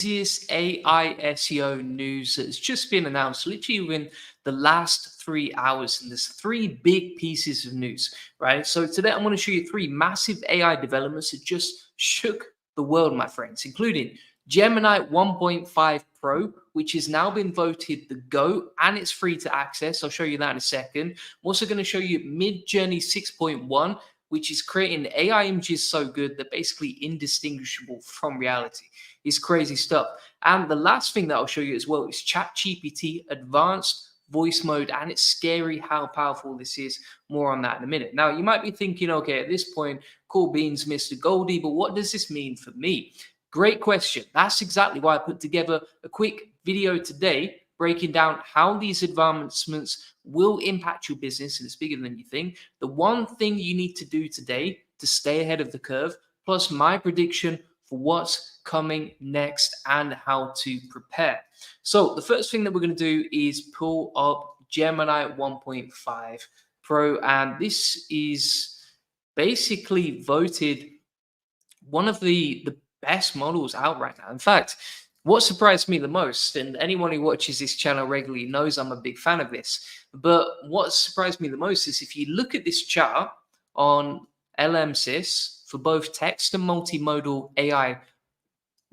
This AI SEO news that's just been announced literally within the last 3 hours, and there's three big pieces of news, right? So today I'm going to show you three massive AI developments that just shook the world, my friends, including Gemini 1.5 Pro, which has now been voted the GOAT and it's free to access. I'll show you that in a second. I'm also going to show you Midjourney 6.1, which is creating AI images so good they're basically indistinguishable from reality. It's crazy stuff. And the last thing that I'll show you as well is ChatGPT advanced voice mode, and it's scary how powerful this is. More on that in a minute. Now, you might be thinking, okay, at this point, cool beans, Mr. Goldie, but what does this mean for me? Great question. That's exactly why I put together a quick video today breaking down how these advancements will impact your business, and it's bigger than you think. The one thing you need to do today to stay ahead of the curve, plus my prediction for what's coming next and how to prepare. So the first thing that we're going to do is pull up Gemini 1.5 Pro, and this is basically voted one of the best models out right now. In fact, what surprised me the most, and anyone who watches this channel regularly knows I'm a big fan of this, but what surprised me the most is if you look at this chart on LMSys for both text and multimodal AI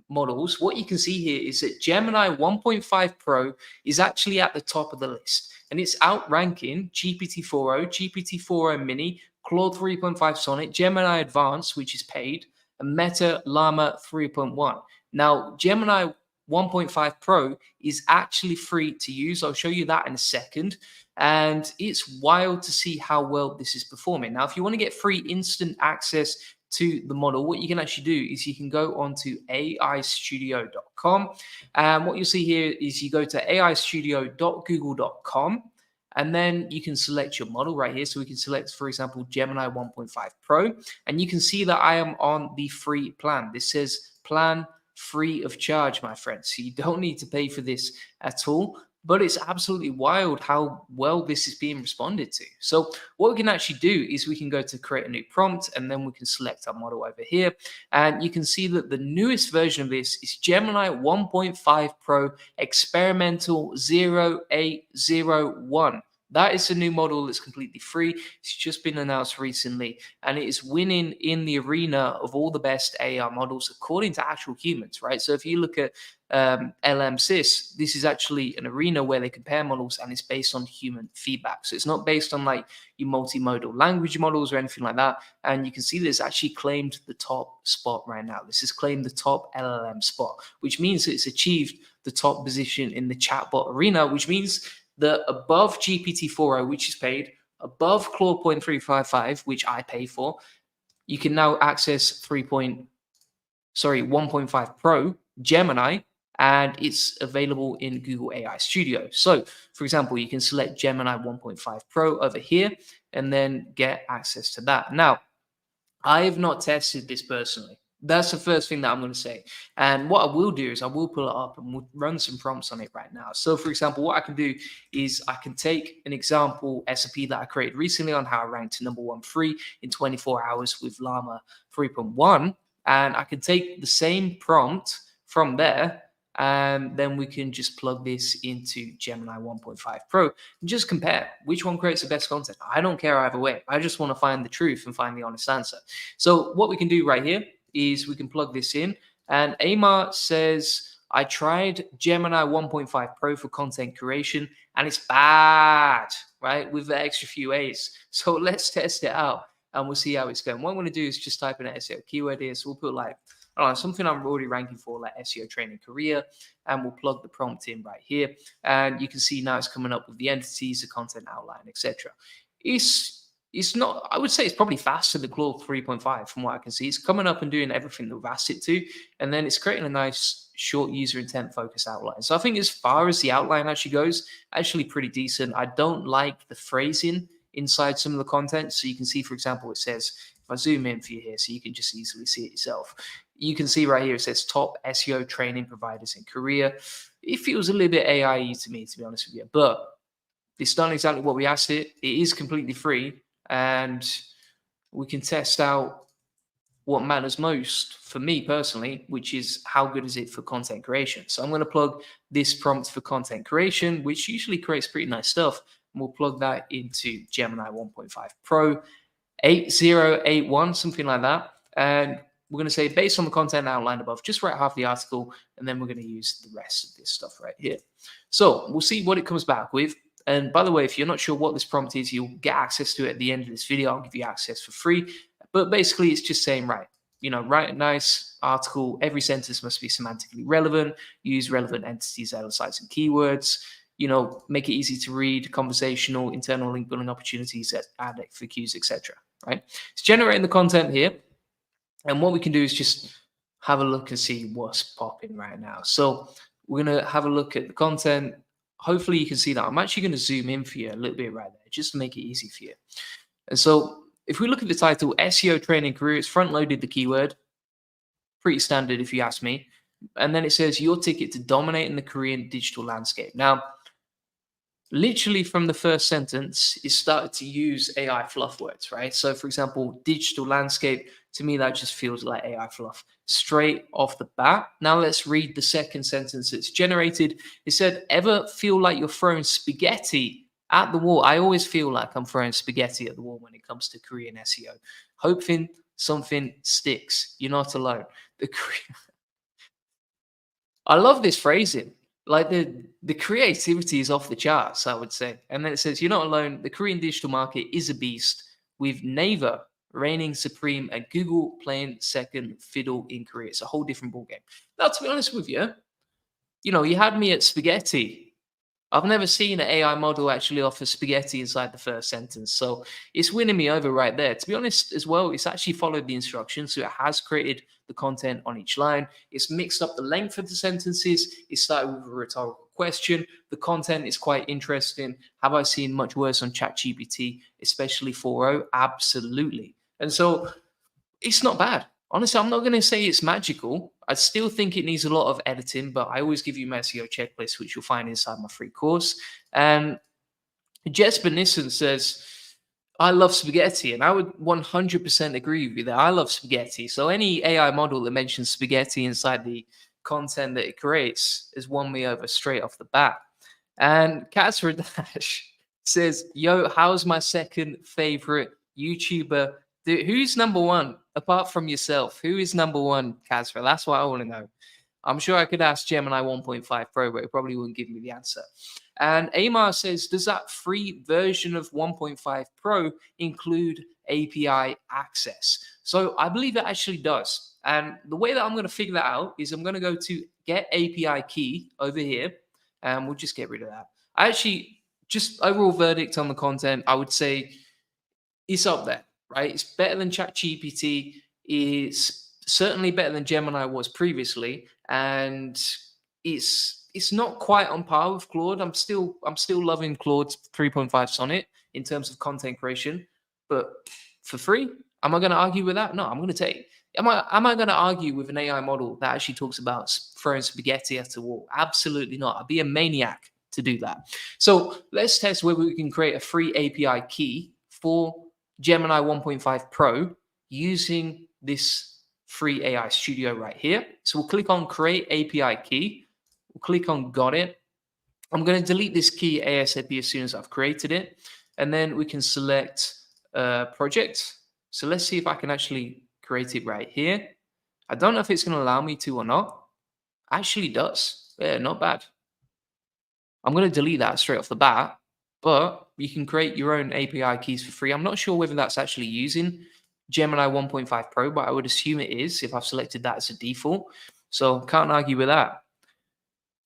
models, what you can see here is that Gemini 1.5 Pro is actually at the top of the list, and it's outranking GPT-4o, GPT-4o Mini, Claude 3.5 Sonnet, Gemini Advanced, which is paid, and Meta Llama 3.1. Now, Gemini 1.5 Pro is actually free to use. I'll show you that in a second. And it's wild to see how well this is performing. Now, if you want to get free instant access to the model, what you can actually do is you can go onto aistudio.com. And what you'll see here is you go to aistudio.google.com. And then you can select your model right here. So we can select, for example, Gemini 1.5 Pro. And you can see that I am on the free plan. This says plan free of charge, my friends. So you don't need to pay for this at all. But it's absolutely wild how well this is being responded to. So what we can actually do is we can go to create a new prompt, and then we can select our model over here. And you can see that the newest version of this is Gemini 1.5 Pro Experimental 0801. That is a new model that's completely free. It's just been announced recently, and it is winning in the arena of all the best AI models according to actual humans, right? So if you look at LMSys, this is actually an arena where they compare models, and it's based on human feedback. So it's not based on like your multimodal language models or anything like that. And you can see this actually claimed the top spot right now. This has claimed the top LLM spot, which means it's achieved the top position in the chatbot arena, which means that above GPT-4o, which is paid, above Claude 355, which I pay for, you can now access 1.5 Pro Gemini, and it's available in Google AI Studio. So, for example, you can select Gemini 1.5 Pro over here and then get access to that. Now, I have not tested this personally. That's the first thing that I'm going to say. And what I will do is I will pull it up and we'll run some prompts on it right now. So, for example, what I can do is I can take an example SOP that I created recently on how I ranked #1 free in 24 hours with Llama 3.1. And I can take the same prompt from there, and then we can just plug this into Gemini 1.5 Pro and just compare which one creates the best content. I don't care either way. I just want to find the truth and find the honest answer. So what we can do right here is we can plug this in, and Amar says, I tried Gemini 1.5 Pro for content creation and it's bad, right? With the extra few A's. So let's test it out and we'll see how it's going. What I'm going to do is just type in an SEO keyword here. So we'll put like, I don't know, something I'm already ranking for, like SEO training career, and we'll plug the prompt in right here. And you can see now it's coming up with the entities, the content outline, etc. It's not, I would say it's probably faster than Claude 3.5 from what I can see. It's coming up and doing everything that we've asked it to, and then it's creating a nice short user intent focus outline. So I think as far as the outline actually goes, actually pretty decent. I don't like the phrasing inside some of the content. So you can see, for example, it says, if I zoom in for you here so you can just easily see it yourself, you can see right here it says top SEO training providers in Korea. It feels a little bit AI-y to me, to be honest with you, but it's done exactly what we asked it. It is completely free, and we can test out what matters most for me personally, which is how good is it for content creation. So I'm going to plug this prompt for content creation, which usually creates pretty nice stuff. And we'll plug that into Gemini 1.5 Pro 8081, something like that. And we're going to say, based on the content outlined above, just write half the article, and then we're going to use the rest of this stuff right here. So we'll see what it comes back with. And by the way, if you're not sure what this prompt is, you'll get access to it at the end of this video. I'll give you access for free. But basically, it's just saying, right, write a nice article. Every sentence must be semantically relevant. Use relevant entities, sites, and keywords. Make it easy to read, conversational, internal link building opportunities, add FAQs, etc. Right? It's generating the content here. And what we can do is just have a look and see what's popping right now. So we're going to have a look at the content. Hopefully you can see that. I'm actually going to zoom in for you a little bit right there, just to make it easy for you. And so if we look at the title, SEO training career, it's front loaded the keyword. Pretty standard if you ask me. And then it says your ticket to dominating the Korean digital landscape. Now, literally from the first sentence, it started to use AI fluff words, right? So for example, digital landscape, to me, that just feels like AI fluff straight off the bat. Now let's read the second sentence it's generated. It said, ever feel like you're throwing spaghetti at the wall? I always feel like I'm throwing spaghetti at the wall when it comes to Korean SEO. Hoping something sticks. You're not alone. I love this phrasing. Like the creativity is off the charts, I would say. And then it says, you're not alone. The Korean digital market is a beast, with Naver reigning supreme and Google playing second fiddle in Korea. It's a whole different ballgame. Now, to be honest with you, you had me at spaghetti. I've never seen an AI model actually offer spaghetti inside the first sentence. So it's winning me over right there. To be honest as well, it's actually followed the instructions. So it has created the content on each line. It's mixed up the length of the sentences. It started with a rhetorical question. The content is quite interesting. Have I seen much worse on ChatGPT, especially 4.0? Absolutely. And so it's not bad. Honestly, I'm not going to say it's magical. I still think it needs a lot of editing, but I always give you my SEO checklist, which you'll find inside my free course. And Jesper Nissen says, I love spaghetti. And I would 100% agree with you that I love spaghetti. So any AI model that mentions spaghetti inside the content that it creates has won me over straight off the bat. And Kazra Dash says, yo, how's my second favorite YouTuber? Who's number one apart from yourself? Who is number one, Kazra? That's what I want to know. I'm sure I could ask Gemini 1.5 Pro, but it probably wouldn't give me the answer. And Amar says, does that free version of 1.5 Pro include API access? So I believe it actually does. And the way that I'm going to figure that out is I'm going to go to get API key over here, and we'll just get rid of that. I actually, just overall verdict on the content, I would say it's up there. Right, it's better than ChatGPT. It's certainly better than Gemini was previously, and it's not quite on par with Claude. I'm still loving Claude's 3.5 Sonnet in terms of content creation, but for free, am I going to argue with that? No, I'm going to take. Am I going to argue with an AI model that actually talks about throwing spaghetti at a wall? Absolutely not. I'd be a maniac to do that. So let's test whether we can create a free API key for Gemini 1.5 Pro using this free AI studio right here. So we'll click on create API key. We'll click on got it. I'm going to delete this key ASAP as soon as I've created it. And then we can select project. So let's see if I can actually create it right here. I don't know if it's going to allow me to or not. Actually does. Yeah, not bad. I'm going to delete that straight off the bat. But you can create your own API keys for free. I'm not sure whether that's actually using Gemini 1.5 Pro, but I would assume it is if I've selected that as a default. So can't argue with that.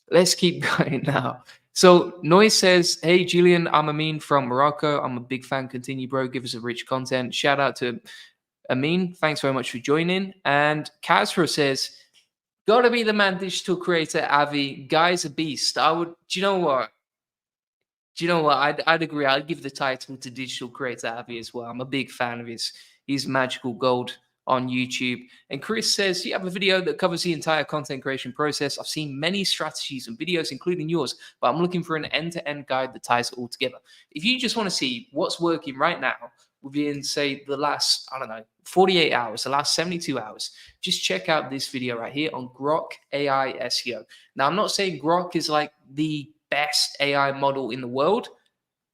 Let's keep going now. So Noise says, hey, Julian, I'm Amin from Morocco. I'm a big fan. Continue, bro. Give us a rich content. Shout out to Amin. Thanks very much for joining. And Kazra says, gotta be the man digital creator, Avi. Guy's a beast. Do you know what? I'd agree. I'd give the title to digital creator Avi as well. I'm a big fan of his magical gold on YouTube. And Chris says, you have a video that covers the entire content creation process. I've seen many strategies and videos, including yours, but I'm looking for an end-to-end guide that ties it all together. If you just want to see what's working right now within, say, the last, I don't know, 48 hours, the last 72 hours, just check out this video right here on Grok AI SEO. Now, I'm not saying Grok is like the best AI model in the world,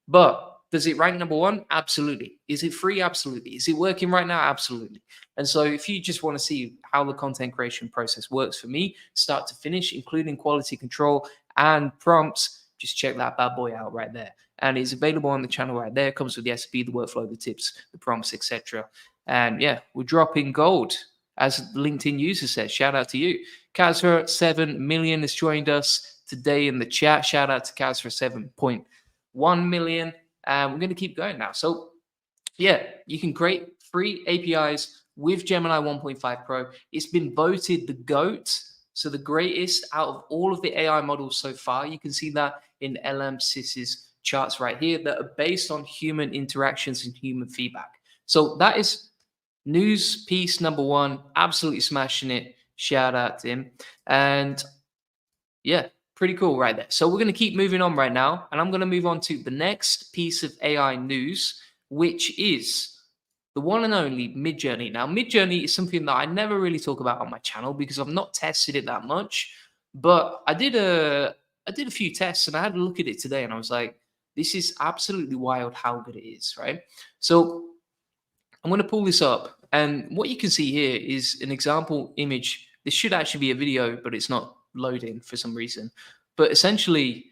but does it rank number one? Absolutely. Is it free? Absolutely. Is it working right now? Absolutely. And so if you just want to see how the content creation process works for me, start to finish, including quality control and prompts, just check that bad boy out right there. And it's available on the channel right there. It comes with the SB, the workflow, the tips, the prompts, etc. And yeah, we're dropping gold. As LinkedIn user says, shout out to you. Kazra 7 million has joined us today in the chat. Shout out to Kazra 7.1 million. And we're going to keep going now. So yeah, you can create free APIs with Gemini 1.5 Pro. It's been voted the GOAT, so the greatest out of all of the AI models so far. You can see that in LM6's charts right here that are based on human interactions and human feedback. So that is news piece number one. Absolutely smashing it. Shout out to him. And yeah, pretty cool right there. So we're going to keep moving on right now, and I'm going to move on to the next piece of AI news, which is the one and only Midjourney. Now, Midjourney is something that I never really talk about on my channel because I've not tested it that much, but I did a few tests and I had a look at it today, and I was like, this is absolutely wild how good it is, right? So I'm going to pull this up, and what you can see here is an example image. This should actually be a video, but it's not loading for some reason. But essentially,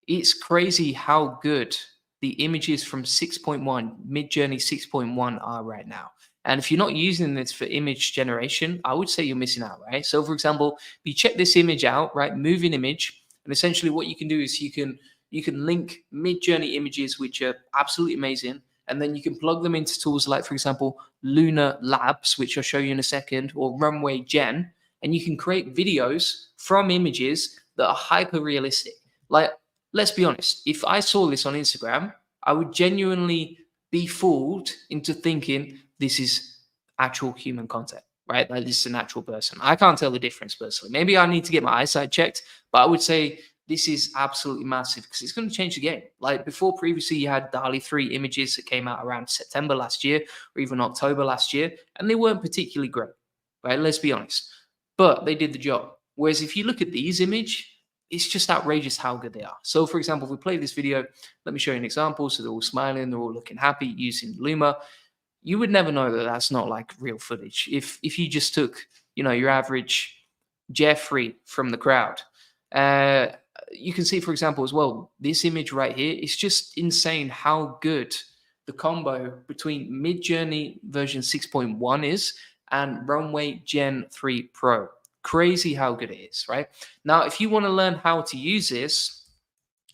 it's crazy how good the images from 6.1, Midjourney 6.1 are right now. And if you're not using this for image generation, I would say you're missing out, right? So for example, if you check this image out, right, moving image, and essentially what you can do is you can link Midjourney images, which are absolutely amazing, and then you can plug them into tools like, for example, Lunar Labs, which I'll show you in a second, or Runway Gen, and you can create videos from images that are hyper realistic. Like, let's be honest, if I saw this on Instagram, I would genuinely be fooled into thinking this is actual human content, right? Like this is an actual person. I can't tell the difference personally. Maybe I need to get my eyesight checked, but I would say this is absolutely massive because it's going to change the game. Like before, previously, you had DALL-E 3 images that came out around September last year or even October last year, and they weren't particularly great, right? Let's be honest. But they did the job. Whereas if you look at these images, it's just outrageous how good they are. So for example, if we play this video, let me show you an example. So they're all smiling, they're all looking happy using Luma. You would never know that that's not like real footage. If you just took, your average Jeffrey from the crowd, you can see, for example, as well, this image right here, it's just insane how good the combo between Midjourney version 6.1 is and Runway Gen 3 Pro. Crazy how good it is, right? Now, if you want to learn how to use this,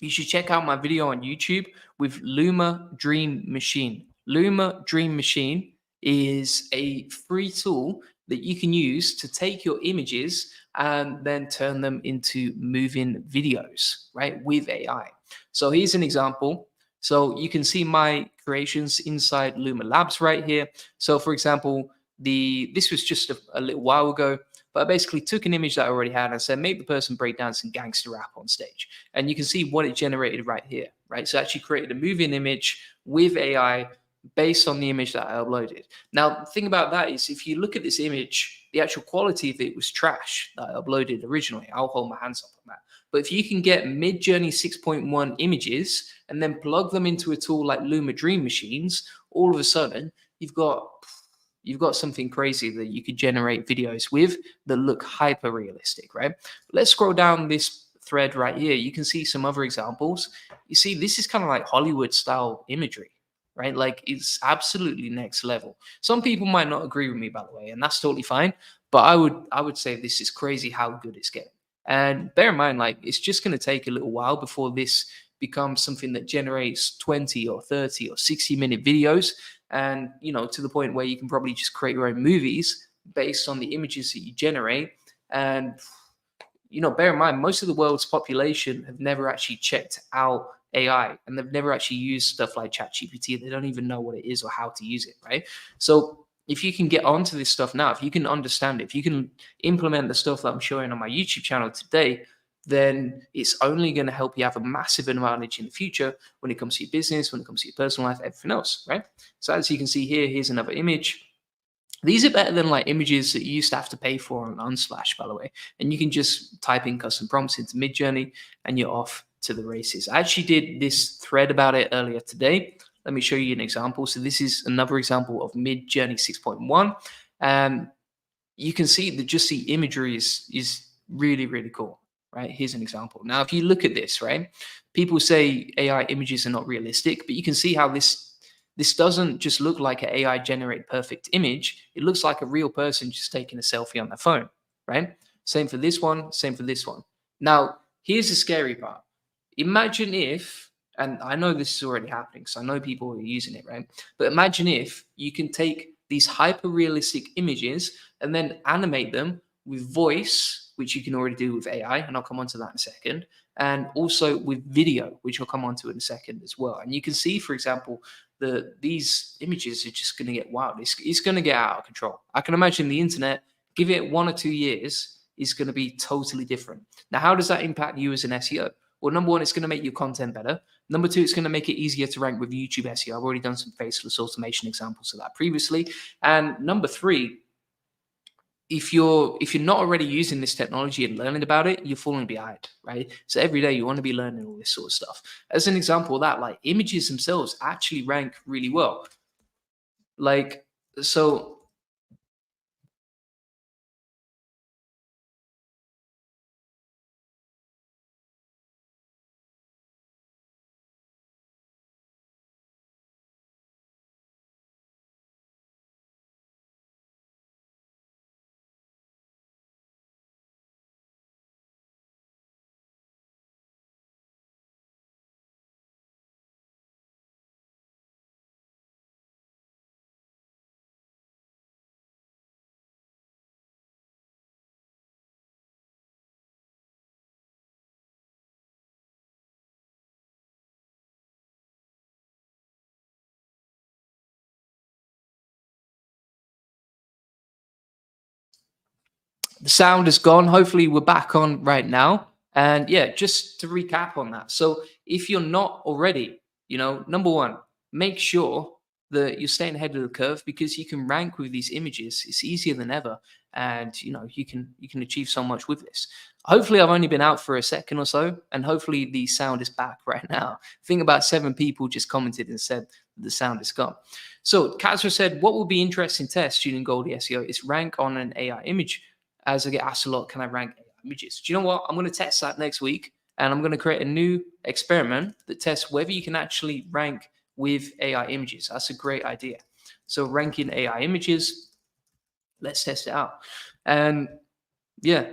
you should check out my video on YouTube with Luma Dream Machine. Luma Dream Machine is a free tool that you can use to take your images and then turn them into moving videos, right, with AI. So here's an example. So you can see my creations inside Luma Labs right here. So for example, this was just a little while ago, but I basically took an image that I already had and said, make the person break dance and gangster rap on stage. And you can see what it generated right here, right? So I actually created a moving image with AI based on the image that I uploaded. Now, the thing about that is if you look at this image, the actual quality of it was trash that I uploaded originally. I'll hold my hands up on that. But if you can get Midjourney 6.1 images and then plug them into a tool like Luma Dream Machines, all of a sudden you've got something crazy that you could generate videos with that look hyper realistic, right? Let's scroll down this thread right here. You can see some other examples. You see, this is kind of like Hollywood style imagery, right? Like it's absolutely next level. Some people might not agree with me, by the way, and that's totally fine. But I would say this is crazy how good it's getting. And bear in mind, like it's just going to take a little while before this becomes something that generates 20 or 30 or 60-minute videos. And, to the point where you can probably just create your own movies based on the images that you generate. And, bear in mind, most of the world's population have never actually checked out AI and they've never actually used stuff like ChatGPT. They don't even know what it is or how to use it, right? So if you can get onto this stuff now, if you can understand it, if you can implement the stuff that I'm showing on my YouTube channel today, then it's only going to help you have a massive advantage in the future when it comes to your business, when it comes to your personal life, everything else, right? So as you can see here, here's another image. These are better than like images that you used to have to pay for on Unsplash, by the way. And you can just type in custom prompts into Midjourney and you're off to the races. I actually did this thread about it earlier today. Let me show you an example. So this is another example of Midjourney 6.1. And you can see that just the imagery is really, really cool, right? Here's an example. Now, if you look at this, right, people say AI images are not realistic, but you can see how this doesn't just look like an AI generated perfect image. It looks like a real person just taking a selfie on their phone, right? Same for this one, same for this one. Now, here's the scary part. Imagine if, and I know this is already happening, so I know people are using it, right? But imagine if you can take these hyper realistic images and then animate them with voice, which you can already do with AI, and I'll come on to that in a second, and also with video, which I'll come on to in a second as well. And you can see, for example, these images are just going to get wild. It's going to get out of control. I can imagine the internet, give it 1 or 2 years, is going to be totally different. Now, how does that impact you as an SEO? Well, number one, it's going to make your content better. Number two, it's going to make it easier to rank with YouTube SEO. I've already done some faceless automation examples of that previously. And number three, if you're not already using this technology and learning about it, you're falling behind, right? So every day you want to be learning all this sort of stuff. As an example of that, like images themselves actually rank really well. Like, so the sound is gone. Hopefully, we're back on right now. And yeah, just to recap on that. So, if you're not already, number one, make sure that you're staying ahead of the curve because you can rank with these images. It's easier than ever, and you can achieve so much with this. Hopefully, I've only been out for a second or so, and hopefully, the sound is back right now. I think about 7 people just commented and said the sound is gone. So, Kazra said, "What will be interesting test student Goldie SEO is rank on an AI image." As I get asked a lot, can I rank AI images? Do you know what? I'm going to test that next week, and I'm going to create a new experiment that tests whether you can actually rank with AI images. That's a great idea. So ranking AI images, let's test it out. And yeah,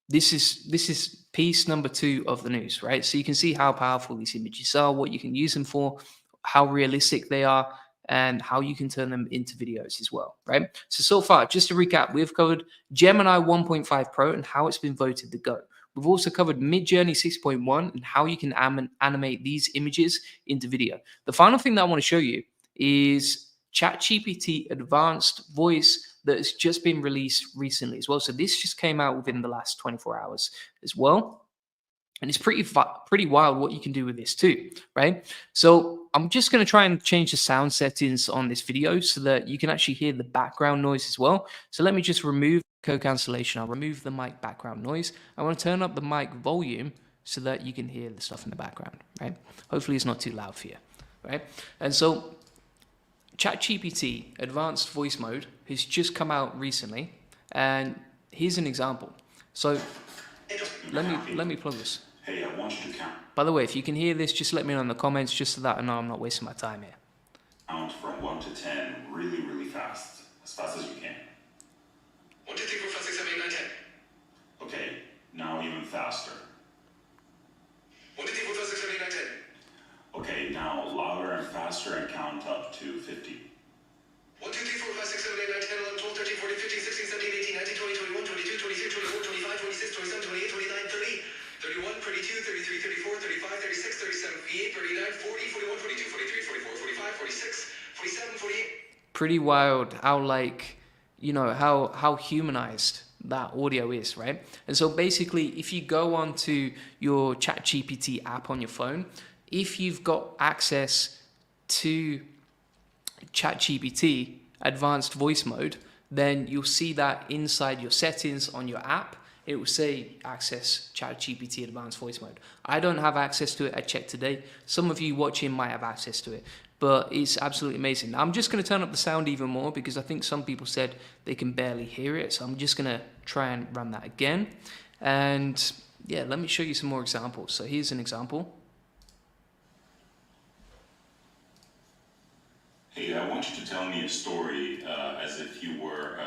this is piece number 2 of the news, right? So you can see how powerful these images are, what you can use them for, how realistic they are, and how you can turn them into videos as well, right? So far, just to recap, we've covered Gemini 1.5 Pro and how it's been voted the GOAT. We've also covered Midjourney 6.1 and how you can animate these images into video. The final thing that I want to show you is ChatGPT Advanced Voice that has just been released recently as well. So this just came out within the last 24 hours as well. And it's pretty wild what you can do with this too, right? So I'm just going to try and change the sound settings on this video so that you can actually hear the background noise as well. So let me just remove co-cancellation. I'll remove the mic background noise. I want to turn up the mic volume so that you can hear the stuff in the background, right? Hopefully it's not too loud for you, right? And so ChatGPT Advanced Voice Mode has just come out recently, and here's an example. So let me plug this. Hey, I want you to count. By the way, if you can hear this, just let me know in the comments, just so that I know I'm not wasting my time here. Count from 1 to 10 really, really fast. As fast as you can. 1, 2, 3, 4, 5, 6, 7, 8, 9, 10. Okay, now even faster. 1, 2, 3, 4, 5, 6, 7, 8, 9, 10. Okay, now louder and faster and count up to 50. 1, 2, 3, 4, 5, 6, 7, 8, 9, 10, 11, 12, 13, 14, 15, 16, 17, 18, 19, 20, 21, 22, 23, 24, 25, 26, 27, 28, 29, 30, 31, 32, 33, 34, 35, 36, 37, 38, 39, 40, 41, 42, 43, 44, 45, 46, 47, 48. Pretty wild how how humanized that audio is, right? And so basically, if you go onto your ChatGPT app on your phone, if you've got access to ChatGPT advanced voice mode, then you'll see that inside your settings on your app, it will say access ChatGPT advanced voice mode. I don't have access to it. I checked today. Some of you watching might have access to it, but it's absolutely amazing. Now, I'm just going to turn up the sound even more because I think some people said they can barely hear it. So I'm just going to try and run that again. And yeah, let me show you some more examples. So here's an example. Hey, I want you to tell me a story as if you were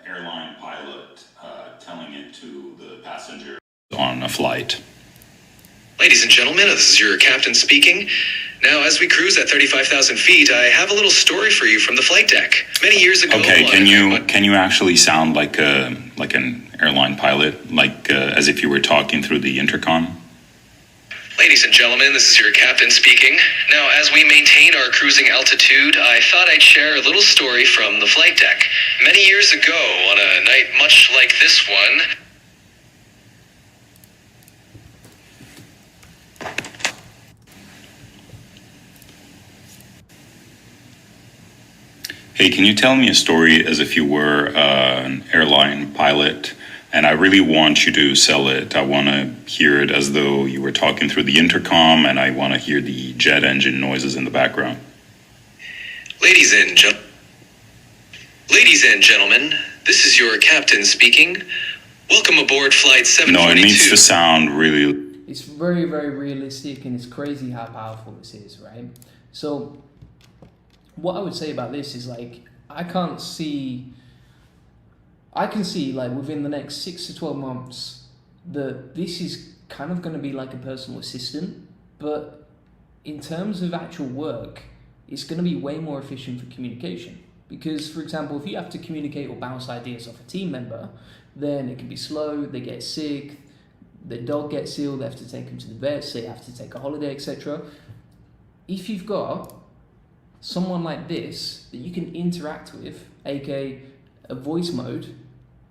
airline pilot telling it to the passenger on a flight. Ladies and gentlemen, this is your captain speaking. Now, as we cruise at 35,000 feet, I have a little story for you from the flight deck. Many years ago... Okay, can you actually sound like an airline pilot, as if you were talking through the intercom? Ladies and gentlemen, this is your captain speaking. Now, as we maintain our cruising altitude, I thought I'd share a little story from the flight deck. Many years ago, on a night much like this one... Hey, can you tell me a story as if you were an airline pilot? And I really want you to sell it. I want to hear it as though you were talking through the intercom, and I want to hear the jet engine noises in the background. Ladies and gentlemen, this is your captain speaking. Welcome aboard flight 742. No, it needs to sound really... It's very, very realistic, and it's crazy how powerful this is, right? So what I would say about this is, like, I can see like within the next 6 to 12 months that this is kind of going to be like a personal assistant, but in terms of actual work, it's going to be way more efficient for communication. Because, for example, if you have to communicate or bounce ideas off a team member, then it can be slow, they get sick, the dog gets ill, they have to take them to the vet, so they have to take a holiday, etc. If you've got someone like this that you can interact with, aka a voice mode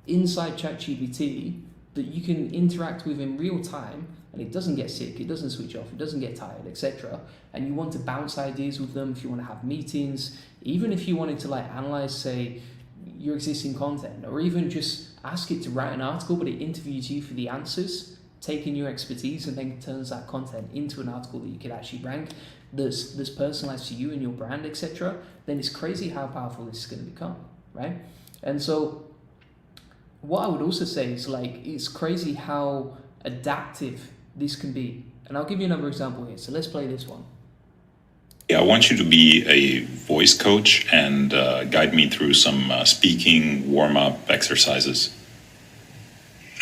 inside ChatGPT that you can interact with in real time, and it doesn't get sick, it doesn't switch off, it doesn't get tired, etc. And you want to bounce ideas with them, if you want to have meetings, even if you wanted to like analyze, say, your existing content, or even just ask it to write an article, but it interviews you for the answers, taking your expertise and then turns that content into an article that you could actually rank, that's personalized to you and your brand, etc. Then it's crazy how powerful this is going to become, right? And so what I would also say is, like, it's crazy how adaptive this can be. And I'll give you another example here. So let's play this one. Yeah, I want you to be a voice coach and guide me through some speaking warm-up exercises.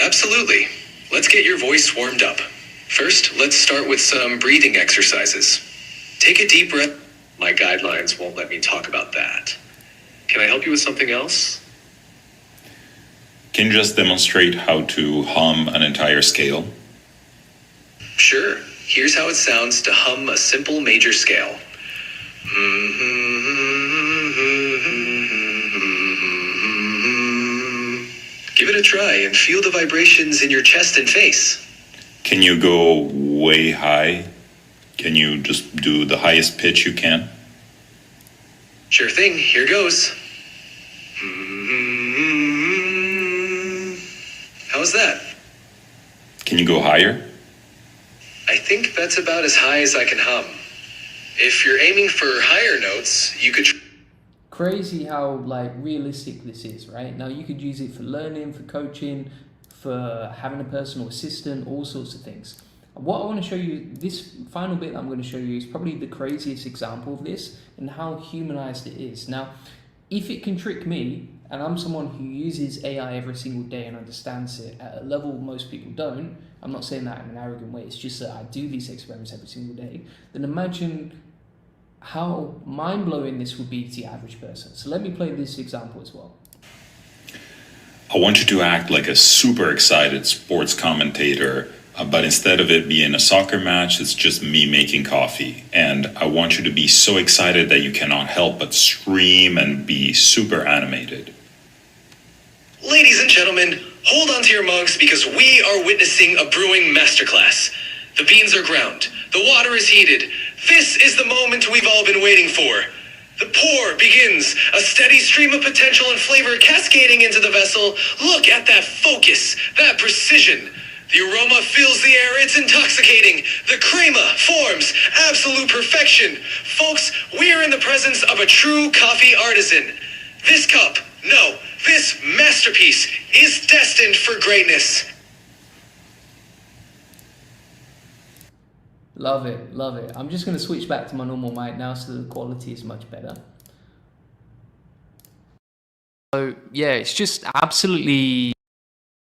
Absolutely. Let's get your voice warmed up. First, let's start with some breathing exercises. Take a deep breath. My guidelines won't let me talk about that. Can I help you with something else? Can you just demonstrate how to hum an entire scale? Sure. Here's how it sounds to hum a simple major scale. Give it a try and feel the vibrations in your chest and face. Can you go way high? Can you just do the highest pitch you can? Sure thing. Here goes. How's that? Can you go higher? I think that's about as high as I can hum. If you're aiming for higher notes, you could... Crazy how like realistic this is, right? Now you could use it for learning, for coaching, for having a personal assistant, all sorts of things. What I want to show you, this final bit that I'm going to show you is probably the craziest example of this and how humanized it is. Now, if it can trick me, and I'm someone who uses AI every single day and understands it at a level most people don't, I'm not saying that in an arrogant way, it's just that I do these experiments every single day, then imagine how mind-blowing this would be to the average person. So let me play this example as well. I want you to act like a super excited sports commentator, but instead of it being a soccer match, it's just me making coffee. And I want you to be so excited that you cannot help but scream and be super animated. Ladies and gentlemen, hold on to your mugs because we are witnessing a brewing masterclass. The beans are ground. The water is heated. This is the moment we've all been waiting for. The pour begins, a steady stream of potential and flavor cascading into the vessel. Look at that focus, that precision. The aroma fills the air, it's intoxicating. The crema forms absolute perfection. Folks, we are in the presence of a true coffee artisan. This cup, no, this masterpiece is destined for greatness. Love it, love it. I'm just going to switch back to my normal mic now so the quality is much better. So yeah, it's just absolutely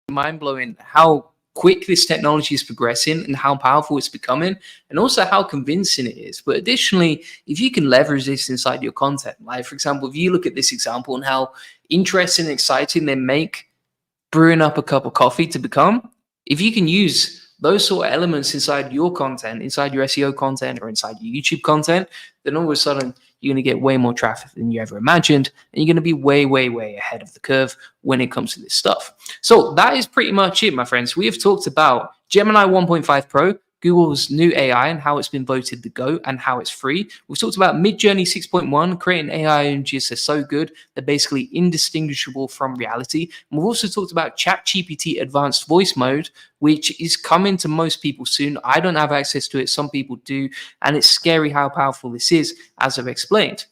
mind-blowing how quick this technology is progressing and how powerful it's becoming, and also how convincing it is. But additionally, if you can leverage this inside your content, like for example, if you look at this example and how interesting and exciting they make brewing up a cup of coffee to become, if you can use those sort of elements inside your content, inside your SEO content or inside your YouTube content, then all of a sudden you're going to get way more traffic than you ever imagined, and you're going to be way, way, way ahead of the curve when it comes to this stuff. So that is pretty much it, my friends. We have talked about Gemini 1.5 Pro, Google's new AI and how it's been voted the GOAT and how it's free. We've talked about Midjourney 6.1, creating AI images are so good, they're basically indistinguishable from reality. And we've also talked about ChatGPT advanced voice mode, which is coming to most people soon. I don't have access to it, some people do, and it's scary how powerful this is, as I've explained.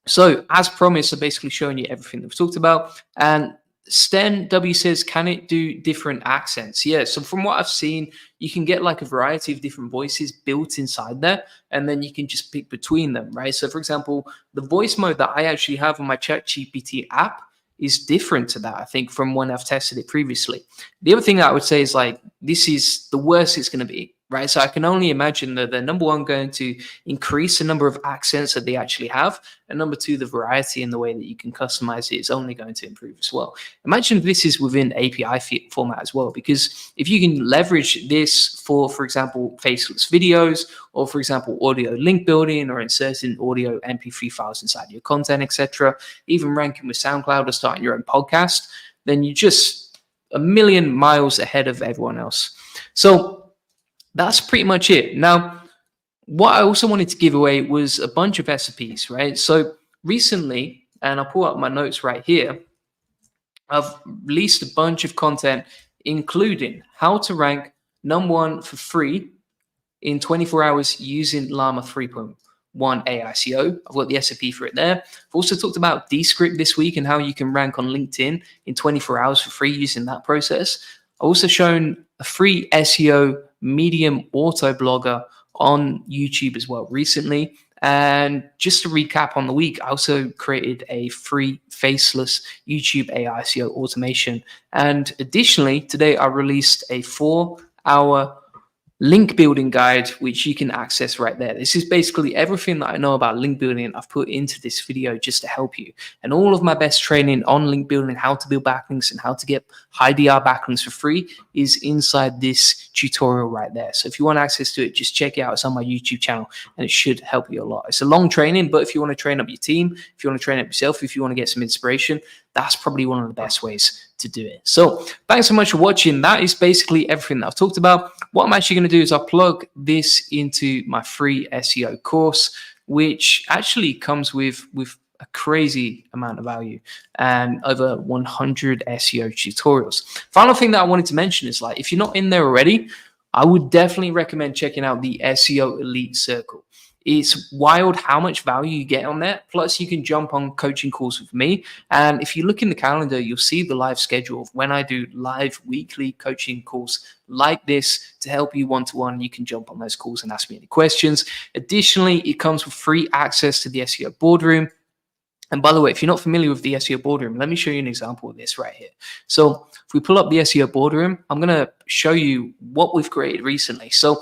So as promised, I'm basically showing you everything that we've talked about. And Sten W says, can it do different accents? Yeah, so from what I've seen, you can get like a variety of different voices built inside there, and then you can just pick between them, right? So for example, the voice mode that I actually have on my ChatGPT app is different to that, I think, from when I've tested it previously. The other thing that I would say is like, this is the worst it's going to be, right? So I can only imagine that they're number one going to increase the number of accents that they actually have, and number two, the variety and the way that you can customize it is only going to improve as well. Imagine if this is within API format as well, because if you can leverage this for example, faceless videos, or for example, audio link building, or inserting audio MP3 files inside your content, etc., even ranking with SoundCloud or starting your own podcast, then you're just a million miles ahead of everyone else. So that's pretty much it. Now, what I also wanted to give away was a bunch of recipes, right? So recently, and I'll pull up my notes right here, I've released a bunch of content, including how to rank #1 for free in 24 hours using Llama 3.1 AI SEO. I've got the SOP for it there. I've also talked about Descript this week and how you can rank on LinkedIn in 24 hours for free using that process. I've also shown a free SEO medium auto blogger on YouTube as well recently. And just to recap on the week, I also created a free faceless YouTube AI SEO automation. And additionally, today I released a 4-hour link building guide, which you can access right there. This is basically everything that I know about link building I've put into this video just to help you. And all of my best training on link building, how to build backlinks and how to get high DR backlinks for free is inside this tutorial right there. So if you want access to it, just check it out. It's on my YouTube channel and it should help you a lot. It's a long training, but if you want to train up your team, if you want to train up yourself, if you want to get some inspiration, that's probably one of the best ways to do it. So thanks so much for watching. That is basically everything that I've talked about. What I'm actually going to do is I'll plug this into my free SEO course, which actually comes with a crazy amount of value and over 100 SEO tutorials. Final thing that I wanted to mention is, like, if you're not in there already, I would definitely recommend checking out the SEO Elite Circle. It's wild how much value you get on that. Plus, you can jump on coaching calls with me. And if you look in the calendar, you'll see the live schedule of when I do live weekly coaching calls like this to help you one-to-one. You can jump on those calls and ask me any questions. Additionally, it comes with free access to the SEO boardroom. And by the way, if you're not familiar with the SEO boardroom, let me show you an example of this right here. So if we pull up the SEO boardroom, I'm going to show you what we've created recently. So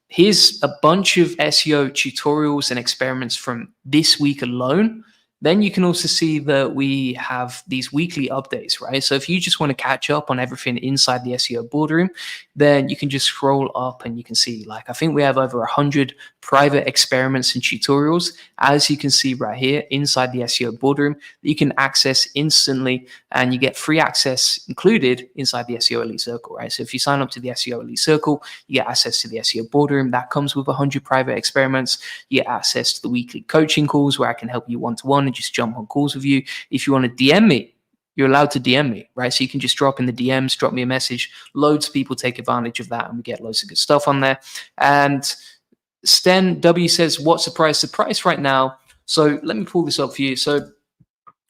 here's a bunch of SEO tutorials and experiments from this week alone. Then you can also see that we have these weekly updates, right? So if you just want to catch up on everything inside the SEO boardroom, then you can just scroll up and you can see, like, I think we have over 100 private experiments and tutorials, as you can see right here inside the SEO boardroom, that you can access instantly, and you get free access included inside the SEO Elite Circle, right? So if you sign up to the SEO Elite Circle, you get access to the SEO boardroom. That comes with 100 private experiments. You get access to the weekly coaching calls where I can help you one-to-one and just jump on calls with you. If you want to DM me, you're allowed to DM me, right? So you can just drop in the DMs, drop me a message. Loads of people take advantage of that, and we get loads of good stuff on there. And Sten W says, what's the price? The price right now, so let me pull this up for you. So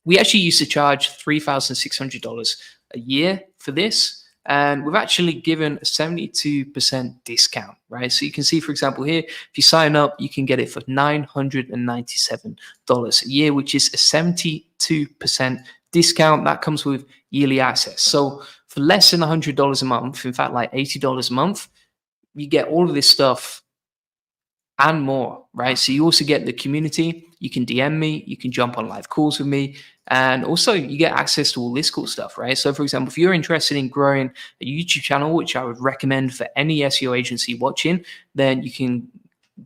we actually used to charge $3,600 a year for this, and we've actually given a 72% discount, right? So you can see, for example, here, if you sign up, you can get it for $997 a year, which is a 72% discount. That comes with yearly access. So for less than $100 a month, in fact, like $80 a month, you get all of this stuff and more, right? So you also get the community. You can DM me, you can jump on live calls with me, and also you get access to all this cool stuff, right? So for example, if you're interested in growing a YouTube channel, which I would recommend for any SEO agency watching, then you can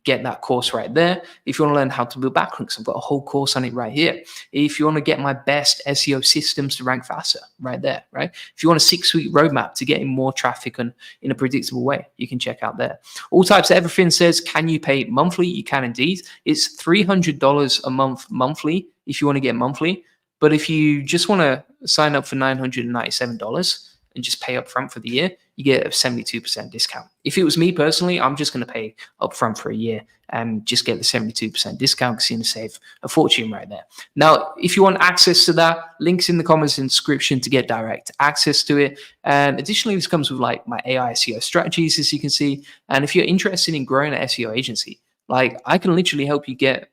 get that course right there. If you want to learn how to build backlinks, I've got a whole course on it right here. If you want to get my best SEO systems to rank faster, right there, right? If you want a 6-week roadmap to getting more traffic in a predictable way, you can check out there. All Types of Everything says, can you pay monthly? You can indeed. It's $300 a month monthly if you want to get monthly. But if you just want to sign up for $997 and just pay up front for the year, you get a 72% discount. If it was me personally, I'm just going to pay up front for a year and just get the 72% discount because you're going to save a fortune right there. Now, if you want access to that, links in the comments and description to get direct access to it. And additionally, this comes with like my AI SEO strategies, as you can see. And if you're interested in growing an SEO agency, like I can literally help you get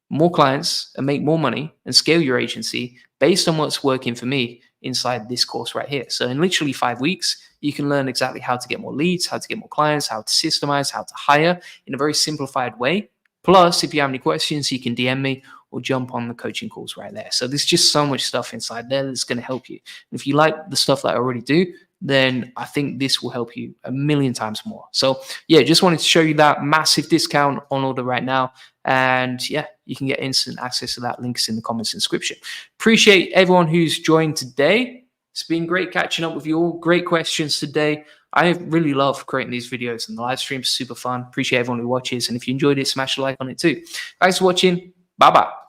more clients and make more money and scale your agency based on what's working for me inside this course right here. So in literally 5 weeks, you can learn exactly how to get more leads, how to get more clients, how to systemize, how to hire in a very simplified way. Plus, if you have any questions, you can DM me or jump on the coaching calls right there. So there's just so much stuff inside there that's going to help you. And if you like the stuff that I already do, then I think this will help you a million times more. So yeah, just wanted to show you that massive discount on order right now. And yeah, you can get instant access to that. Links in the comments and description. Appreciate everyone who's joined today. It's been great catching up with you all. Great questions today. I really love creating these videos, and the live stream's super fun. Appreciate everyone who watches. And if you enjoyed it, smash a like on it too. Thanks for watching. Bye-bye.